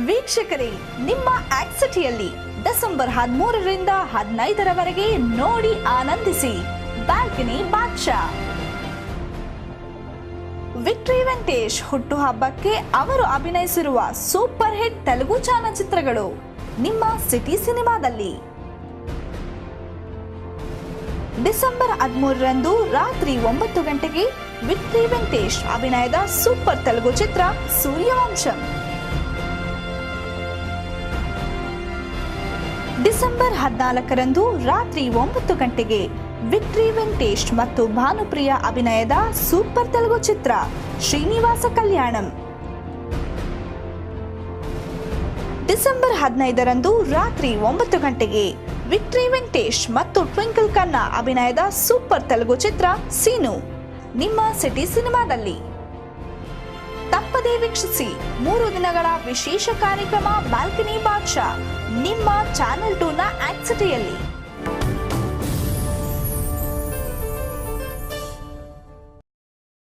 ವೀಕ್ಷಕರೇ, ನಿಮ್ಮ ಆಕ್ಸಿಟಿಯಲ್ಲಿ ಡಿಸೆಂಬರ್ 13ರಿಂದ 15ರವರೆಗೆ ನೋಡಿ ಆನಂದಿಸಿ ಬಾಲ್ಕನಿ ಬಾದ್ಶಾ. ವಿಕ್ಟರಿ ವೆಂಕಟೇಶ್ ಹುಟ್ಟುಹಬ್ಬಕ್ಕೆ ಅವರು ಅಭಿನಯಿಸಿರುವ ಸೂಪರ್ ಹಿಟ್ ತೆಲುಗು ಚಲನಚಿತ್ರಗಳು ನಿಮ್ಮ ಸಿಟಿ ಸಿನಿಮಾದಲ್ಲಿ. ಡಿಸೆಂಬರ್ 13ರಂದು ರಾತ್ರಿ 9 ಗಂಟೆಗೆ ವಿಕ್ಟರಿ ವೆಂಕಟೇಶ್ ಅಭಿನಯದ ಸೂಪರ್ ತೆಲುಗು ಚಿತ್ರ ಸೂರ್ಯವಂಶಂ. ಡಿಸೆಂಬರ್ 14ರಂದು ರಾತ್ರಿ 9 ಗಂಟೆಗೆ ವಿಕ್ಟರಿ ವೆಂಕಟೇಶ್ ಮತ್ತು ಭಾನುಪ್ರಿಯ ಅಭಿನಯದ ಸೂಪರ್ ತೆಲುಗು ಚಿತ್ರ ಶ್ರೀನಿವಾಸ ಕಲ್ಯಾಣಂ. ಡಿಸೆಂಬರ್ 15ರಂದು ರಾತ್ರಿ 9 ಗಂಟೆಗೆ ವಿಕ್ಟರಿ ವೆಂಕಟೇಶ್ ಮತ್ತು ಟ್ವಿಂಕಲ್ ಖನ್ನಾ ಅಭಿನಯದ ಸೂಪರ್ ತೆಲುಗು ಚಿತ್ರ ಸೀನು ನಿಮ್ಮ ಸಿಟಿ ಸಿನಿಮಾದಲ್ಲಿ. ತಪ್ಪದೇ ವೀಕ್ಷಿಸಿ 3 ದಿನಗಳ ವಿಶೇಷ ಕಾರ್ಯಕ್ರಮ ಬಾಲ್ಕನಿ ಬಾದ್ಶಾ ನಿಮ್ಮ ಚಾನೆಲ್ 2ನ ಆಕ್ಸಿಟಿಯಲ್ಲಿ.